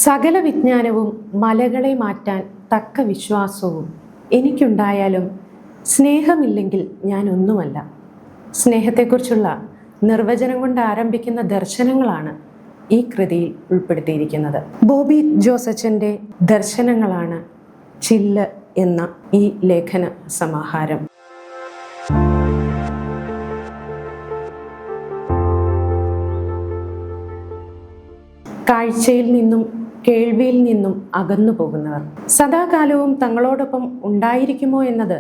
സകല വിജ്ഞാനവും മലകളെ മാറ്റാൻ തക്ക വിശ്വാസവും എനിക്കുണ്ടായാലും സ്നേഹമില്ലെങ്കിൽ ഞാൻ ഒന്നുമല്ല. സ്നേഹത്തെക്കുറിച്ചുള്ള നിർവചനം കൊണ്ട് ആരംഭിക്കുന്ന ദർശനങ്ങളാണ് ഈ കൃതിയിൽ ഉൾപ്പെടുത്തിയിരിക്കുന്നത്. ബോബി ജോസച്ചൻ്റെ ദർശനങ്ങളാണ് ചില്ല് എന്ന ഈ ലേഖന സമാഹാരം. കാഴ്ചയിൽ നിന്നും കേൾവിയിൽ നിന്നും അകന്നു പോകുന്നവർ സദാകാലവും തങ്ങളോടൊപ്പം ഉണ്ടായിരിക്കുമോ എന്നത്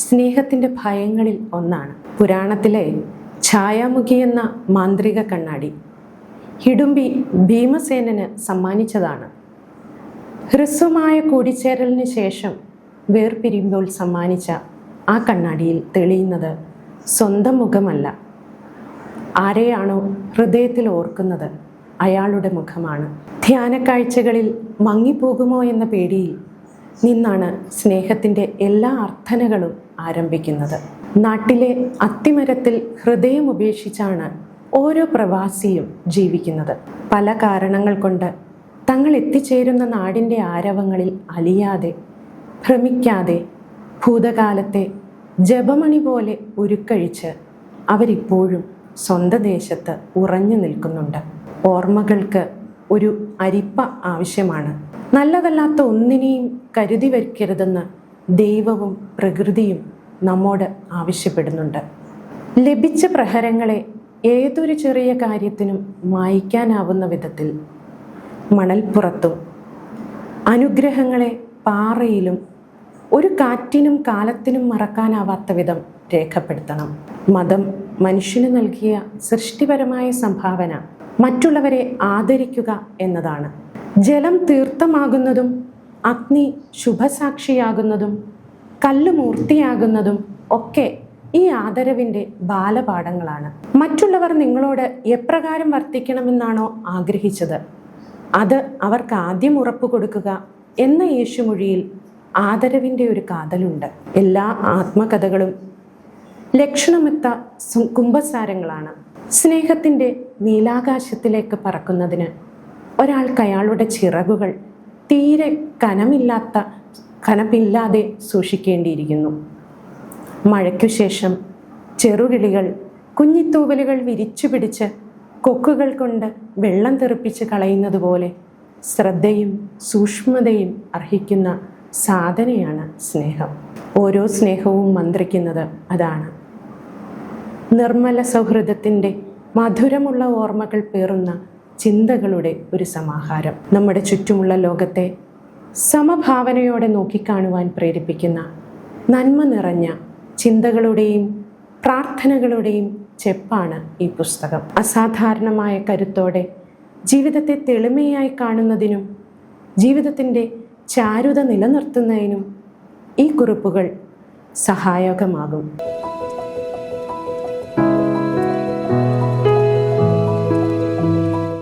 സ്നേഹത്തിൻ്റെ ഭയങ്ങളിൽ ഒന്നാണ്. പുരാണത്തിലെ ഛായാമുഖി എന്ന മാന്ത്രിക കണ്ണാടി ഹിഡുംബി ഭീമസേനന് സമ്മാനിച്ചതാണ്. ഹ്രസ്വമായ കൂടിച്ചേരലിന് ശേഷം വേർപിരിയുമ്പോൾ സമ്മാനിച്ച ആ കണ്ണാടിയിൽ തെളിയുന്നത് സ്വന്തം മുഖമല്ല, ആരെയാണോ ഹൃദയത്തിൽ ഓർക്കുന്നത് അയാളുടെ മുഖമാണ്. ധ്യാനക്കാഴ്ചകളിൽ മങ്ങിപ്പോകുമോ എന്ന പേടിയിൽ നിന്നാണ് സ്നേഹത്തിൻ്റെ എല്ലാ അർത്ഥനകളും ആരംഭിക്കുന്നത്. നാട്ടിലെ അത്തിമരത്തിൽ ഹൃദയം ഉപേക്ഷിച്ചാണ് ഓരോ പ്രവാസിയും ജീവിക്കുന്നത്. പല കാരണങ്ങൾ കൊണ്ട് തങ്ങൾ എത്തിച്ചേരുന്ന നാടിൻ്റെ ആരവങ്ങളിൽ അലിയാതെ ഭ്രമിക്കാതെ ഭൂതകാലത്തെ ജപമണി പോലെ ഉരുക്കഴിച്ച് അവരിപ്പോഴും സ്വന്തം ദേശത്ത് ഉറഞ്ഞു നിൽക്കുന്നുണ്ട്. ഓർമ്മകൾക്ക് ഒരു അരിപ്പ ആവശ്യമാണ്. നല്ലതല്ലാത്ത ഒന്നിനെയും കരുതി വയ്ക്കരുതെന്ന് ദൈവവും പ്രകൃതിയും നമ്മോട് ആവശ്യപ്പെടുന്നുണ്ട്. ലഭിച്ച പ്രഹരങ്ങളെ ഏതൊരു ചെറിയ കാര്യത്തിനും മായ്ക്കാനാവുന്ന വിധത്തിൽ മണൽപ്പുറത്തും അനുഗ്രഹങ്ങളെ പാറയിലും ഒരു കാറ്റിനും കാലത്തിനും മറക്കാനാവാത്ത വിധം രേഖപ്പെടുത്തണം. മതം മനുഷ്യന് നൽകിയ സൃഷ്ടിപരമായ സംഭാവന മറ്റുള്ളവരെ ആദരിക്കുക എന്നതാണ്. ജലം തീർത്ഥമാകുന്നതും അഗ്നി ശുഭസാക്ഷിയാകുന്നതും കല്ല് മൂർത്തിയാകുന്നതും ഒക്കെ ഈ ആദരവിൻ്റെ ബാലപാഠങ്ങളാണ്. മറ്റുള്ളവർ നിങ്ങളോട് എപ്രകാരം വർത്തിക്കണമെന്നാണോ ആഗ്രഹിച്ചത് അത് അവർക്ക് ആദ്യം ഉറപ്പ് കൊടുക്കുക എന്ന യേശുമൊഴിയിൽ ആദരവിൻ്റെ ഒരു കാതലുണ്ട്. എല്ലാ ആത്മകഥകളും ലക്ഷണമെത്ത കുംഭസാരങ്ങളാണ്. സ്നേഹത്തിൻ്റെ നീലാകാശത്തിലേക്ക് പറക്കുന്നതിന് ഒരാൾക്ക് അയാളുടെ ചിറകുകൾ തീരെ കനമില്ലാതെ സൂക്ഷിക്കേണ്ടിയിരിക്കുന്നു. മഴയ്ക്കു ശേഷം ചെറുകിളികൾ കുഞ്ഞിത്തൂവലുകൾ വിരിച്ചു പിടിച്ച് കൊക്കുകൾ കൊണ്ട് വെള്ളം തെറിപ്പിച്ച് കളയുന്നത് പോലെ ശ്രദ്ധയും സൂക്ഷ്മതയും അർഹിക്കുന്ന സാധനയാണ് സ്നേഹം. ഓരോ സ്നേഹവും മന്ത്രിക്കുന്നത് അതാണ്. നിർമ്മല സൗഹൃദത്തിൻ്റെ മധുരമുള്ള ഓർമ്മകൾ പേറുന്ന ചിന്തകളുടെ ഒരു സമാഹാരം. നമ്മുടെ ചുറ്റുമുള്ള ലോകത്തെ സമഭാവനയോടെ നോക്കിക്കാണുവാൻ പ്രേരിപ്പിക്കുന്ന നന്മ നിറഞ്ഞ ചിന്തകളുടെയും പ്രാർത്ഥനകളുടെയും ചെപ്പാണ് ഈ പുസ്തകം. അസാധാരണമായ കരുത്തോടെ ജീവിതത്തെ തെളിമയായി കാണുന്നതിനും ജീവിതത്തിൻ്റെ ചാരുത നിലനിർത്തുന്നതിനും ഈ കുറിപ്പുകൾ സഹായകമാകും.